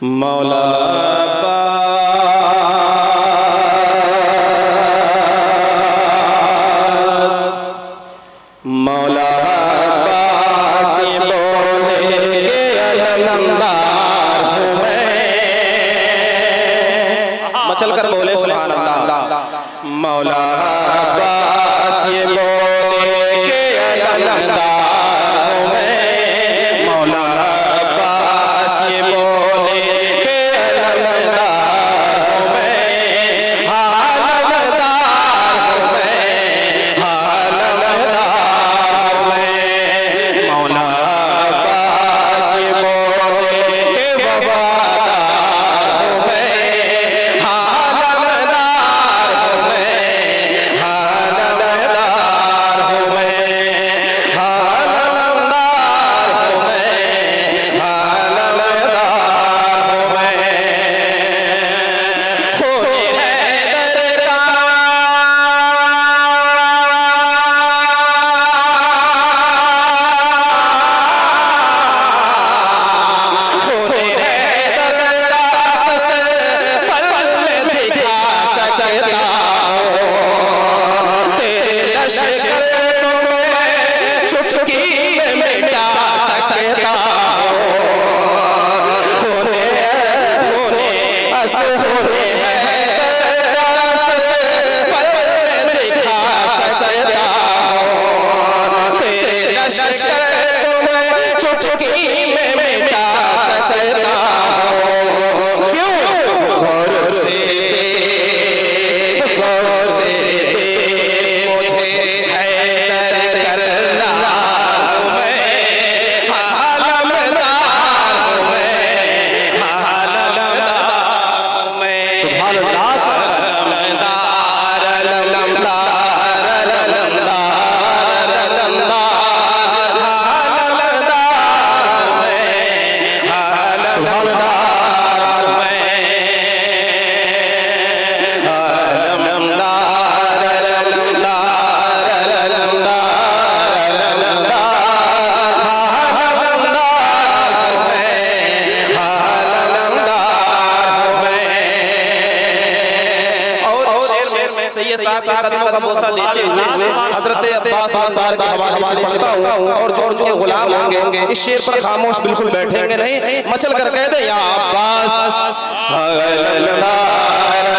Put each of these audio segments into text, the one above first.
मौला मौला बोले के अलमदार हूँ मैं, मचल कर बोले सुभान अल्लाह। मौला बोले के अलमदार हूँ मैं, मौला बोले के अलमदार हूँ मैं, हालमदार हूँ मैं, हालमदार मैं। मौला बोले के वफादार हूँ मैं, हालमदार हूँ मैं, हालमदार हूँ मैं, हालमदार हूँ मैं, हालमदार हूँ मैं। खोए हैदर का खोए हैदर का ससर पल दिखा सकता हूँ, तेरे लश्कर को मैं चुटकी में मिटा सकता हूँ। खोए हैदर का ससर पल दिखा सकता हूँ, तेरे लश्कर को मैं चुटकी में मिटा सकता हूँ। क्यों? गौर से मुझे हैदर करना हूँ मैं, हालमदार हूँ मैं, हालमदार मैं। हालमदार अलमदार अलमदार अलमदार हालमदार मैं, हालमदार मैं। अलमदार अलमदार अलमदार अलमदार हालमदार मैं, हालमदार मैं। और शेर में सैयद साहब के कदमों का बोसा लेते हुए हजरत अब्बास अंसार के हवाले से पढ़ता हूँ, और जो उनके गुलाम होंगे इस शेर पर खामोश बिल्कुल बैठेंगे नहीं, मचल कर कह दे या अब्बास अलमदार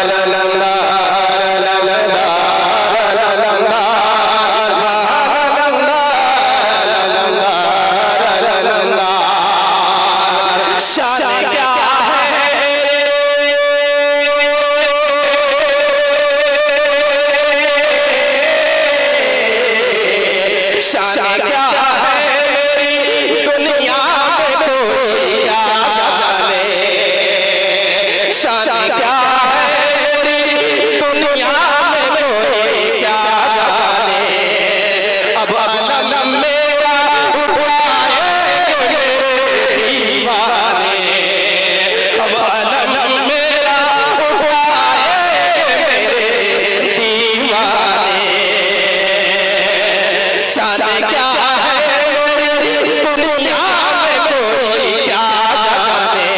अलमदार अलमदार अलमदार अलमदार अलमदार। शान क्या है शान क्या है मेरी दुनिया में कोई क्या जाने, शान क्या है मेरी दुनिया में कोई क्या जाने। अब अलम मेरा उठाएंगे दीवाने, अब अलम मेरा उठाएंगे दीवाने। शान क्या है मेरी दुनिया में कोई क्या जाने,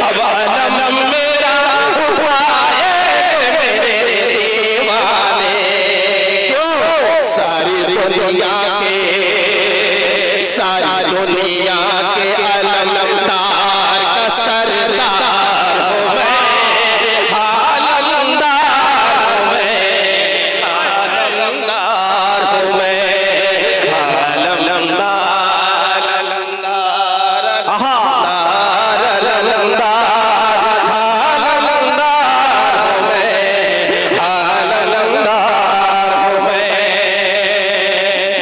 अब अलम मेरा उठाएंगे मेरे दीवाने। क्यों? सारी दुनिया के अलमदार का सरदार हूँ मैं, हालमदार हूँ मैं, हालमदार हूँ मैं, हालमदार अलमदार अलमदार हालमदार हूँ मैं, हालमदार हूँ मैं।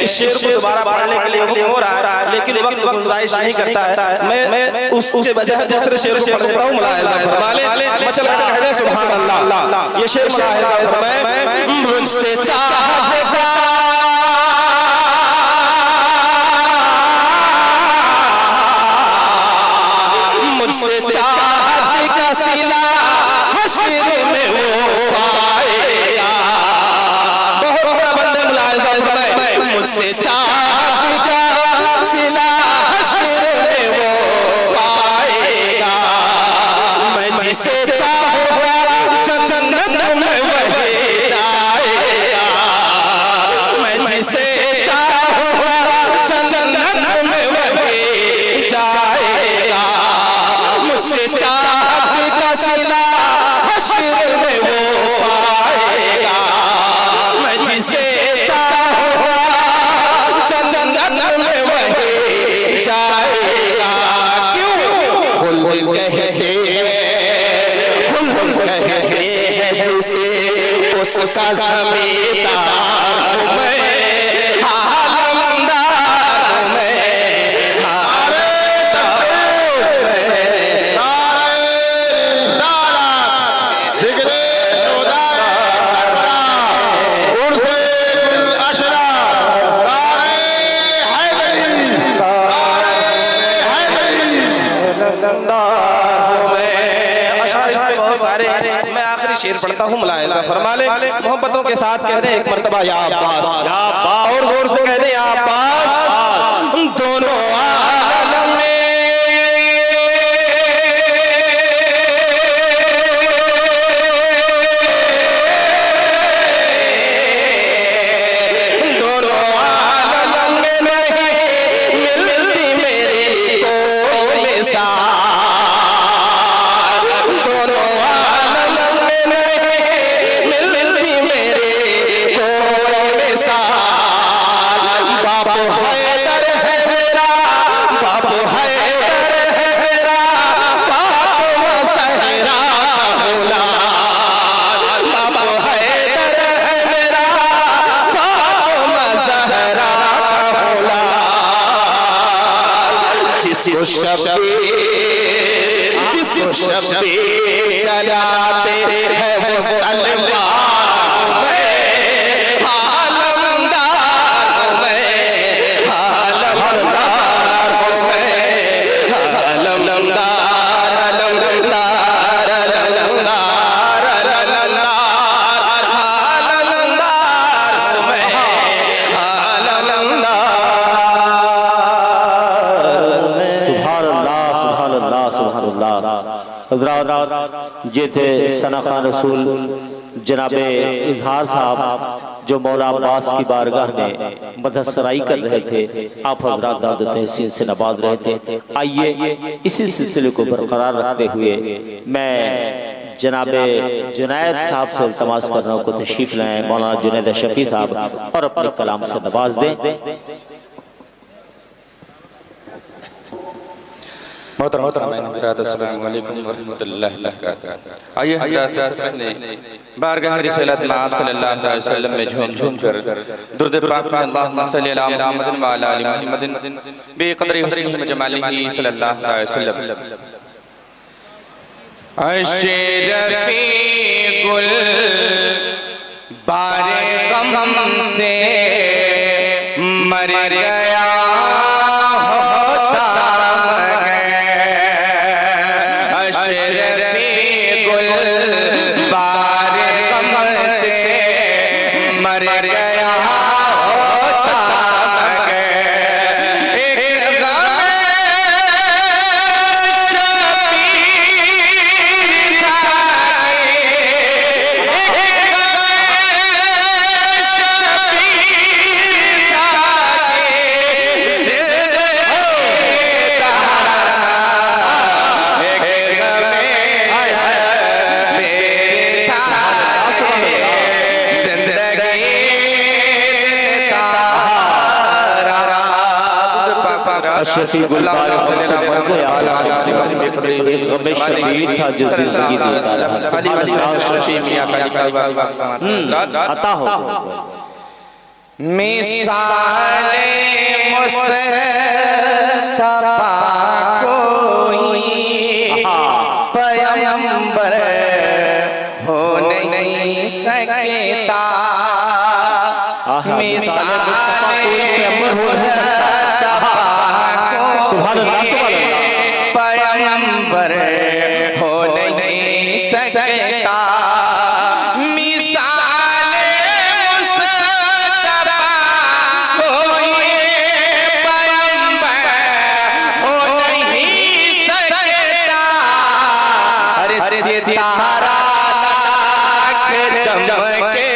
इस शेर को दोबारा पढ़ने के लिए हुक्म हो रहा है, लेकिन वक्त गुंजाइश नहीं करता है। मैं उसके बजाय दूसरे शेर को पढ़ देता हूँ। मुलाहिजा फरमा ले, मचल मचल है सुभान अल्लाह। ये शेर मुलाहिजा फरमाए, मुझसे चाहता मुझसे चाहत का सिला हश्र में वो पाएगा। बहुत बड़ा बंदे मुलाहिजा फरमाए, मुझसे चाहत का सिला हश्र में वो पाएगा। उसका ज़मींदार हूँ मैं, आलमदार हूँ मैं, शेर पढ़ता हूँ, मुलाहिज़ा फरमा ले। मोहब्बतों के साथ कह दे एक मर्तबा या अब्बास, और जोर से कह दे या अब्बास। दोनों आलम में दोनों आलम में नहीं मिलती मेरी कोई मिसाल, दोनों जिसको शब्बीर चलाते हैं वो तलवार में, आलमदार हूँ मैं, आलमदार हूँ मैं, आलमदार, आलमदार, आलमदार, आलमदार, आलमदार हूँ मैं, आलमदार। ये थे सना खान रसूल जनाबे इजहार साहब जो मौला अब्बास की बारगाह में मदहसराई कर रहे थे। आप हज़रात दाद तहसीन से नवाज रहे थे। आइए इसी सिलसिले को बरकरार रखते हुए मैं जनाबे जुनैद साहब से इल्तमास कर रहा हूँ को तशरीफ लाएं, मौलाना जुनैद शफी साहब, और अपने कलाम से नवाज दें। आइए बारगाह रिसालत में आप सल्लल्लाहु अलैहि वसल्लम में झूम झूम कर दुरूद पाक में अल्लाहुम्मा सल्लि अला मुहम्मदिन व अला आलि मुहम्मदिन बेक़दरि हुस्निही व जमालिही सल्लल्लाहु अलैहि वसल्लम। अशरफी गुल बारे गम से मर गया शफी गुलबार से मर गया, गम शबीर था जो जिंदगी देता रहा। अता हो मिसाले मुस्तफा कोई पैगंबर हो नहीं सकता, मिसाले पैगंबर हो नहीं सकता, मिसाले मुस्तफा कोई पैगंबर हो नहीं सकता। अरे सितारा चमके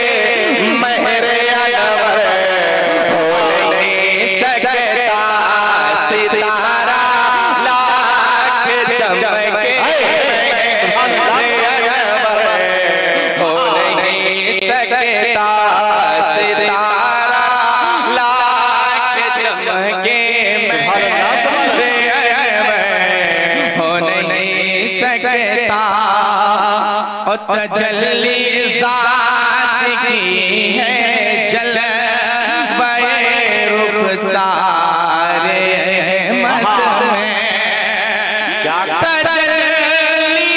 महरे अनवर हो नहीं सकता, सितारा चमके हो नहीं सकता, सितारा लाख चमके हो नहीं सकता। और तजल्ली ज़ात की है जलवाए रुखसारे मत में तजल्ली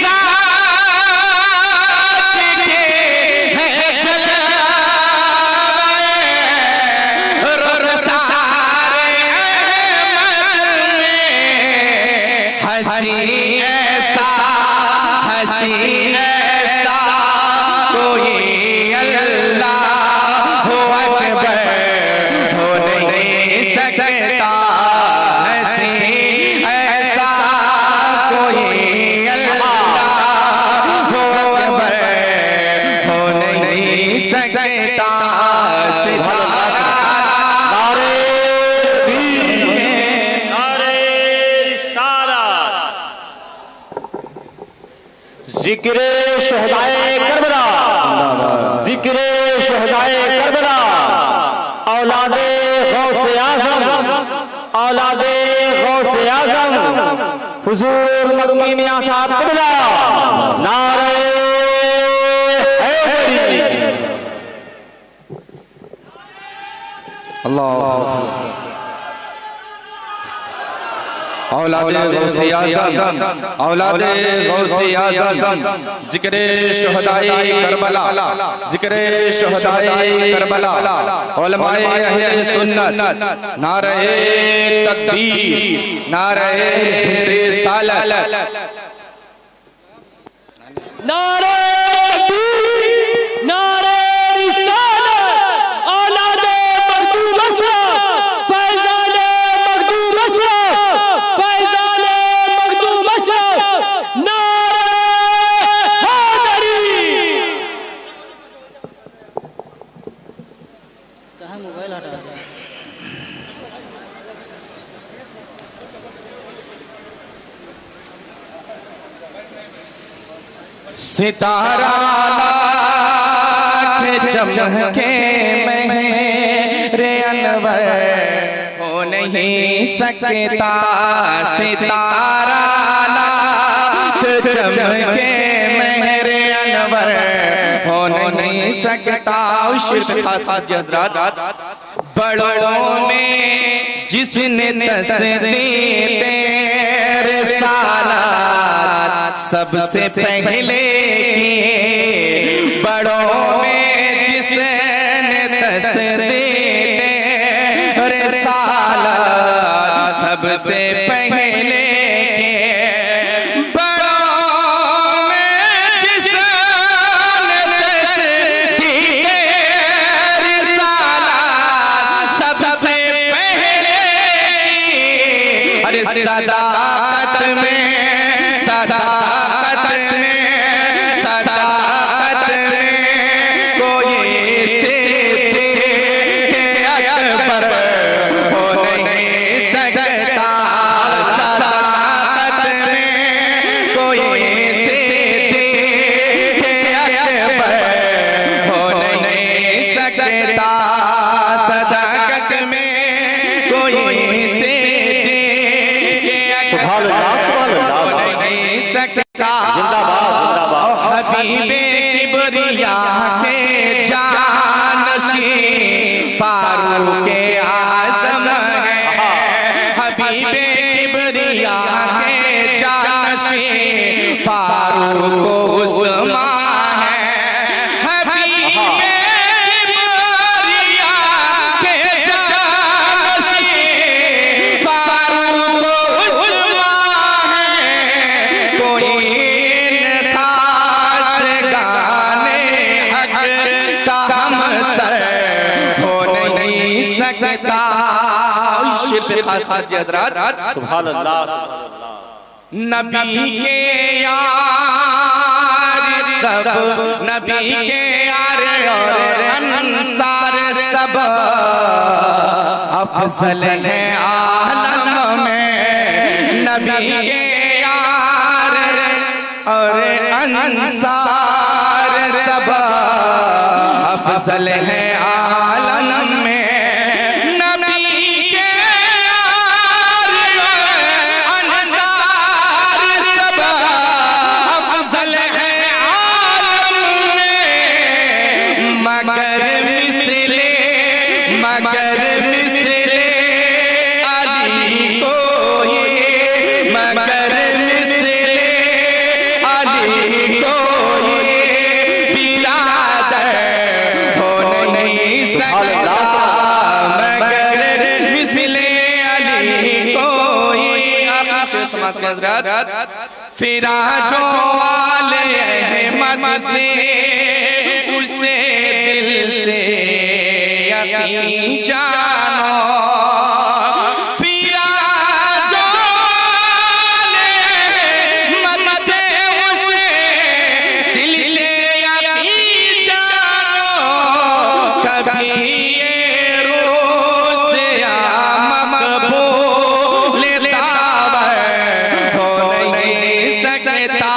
ज़ात की है जलवाए रुखसारे मत में हंसी ऐसा कोई अल्लाह हो अकबर हो नहीं सकता हंसी ऐसा कोई अल्लाह हो अकबर हो नहीं सकता जिक्रे शहदाए करबला, जिक्रे शहदाए करबला, औलादे गौसे आज़म, औलादे गौसे आज़म, हुजूर मक्की मियां साहब क़िबला, नारे हैदरी। अल्लाह औलादे गौसे आज़म, औलादे गौसे आज़म, ज़िक्रे शहदाए करबला, ज़िक्रे शहदाए करबला, उलमाए अहले सुन्नत, नारे तकबीर, नारे रिसालत, नारे तकबीर, नारे रिसालत, औलादे मखदूम अशरफ, फैज़ाने मखदूम अशरफ, फैज़ाने मखदूम अशरफ, नारे हैदरी। कहाँ मोबाइल हटा दिया? सितारा लाख चमके मेरे अनवर हो नहीं सकता सितारा लाख चमके मेरे अनवर हो नहीं सकता बड़ों में जिसने तस्दीर रिसालत सबसे पहले किए बड़ों में जिसने तस्दीर रिसालत सबसे पहले किए बड़ों में जिसने तस्दीर रिसालत सबसे पहले किए अरे सदाकत में कोई अकबर हो नहीं सकता सदाकत में कोई अकबर हो नहीं सकता सदाकत में कोई हबीबे किबरिया के जानशी फारूक आज़म है हबीबे किबरिया के जानशी फारूक उस्मान है हबीबे किबरिया के जानशी फारूक उस्मान है कोई सुभान अल्लाह नबी के यार सब नबी के यार और अंसार सब अफजल है आलम में नबी के यार और अंसार सब अफजल है आलम में फिरा जो वाले अहमद से उसे दिल से यकीन जानो। फिरा जो वाले अहमद से उसे दिल से यकीन जानो। कभी ये रोज़ या मकबूल हो नहीं सकता।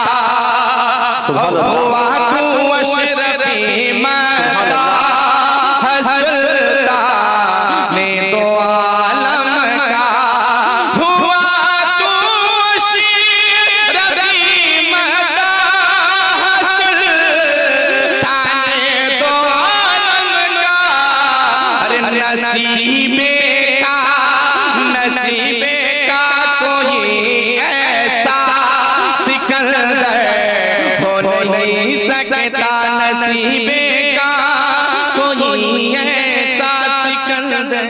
हुआ तू अशरफी मदा सुल्ताने दो आलम का। हुआ तू अशरफी मदा सुल्ताने दो आलम का। अरे नसीबे का कोई ऐसा सिकंदर हो नहीं सकता। नसीबे का कोई ऐसा सिकंदर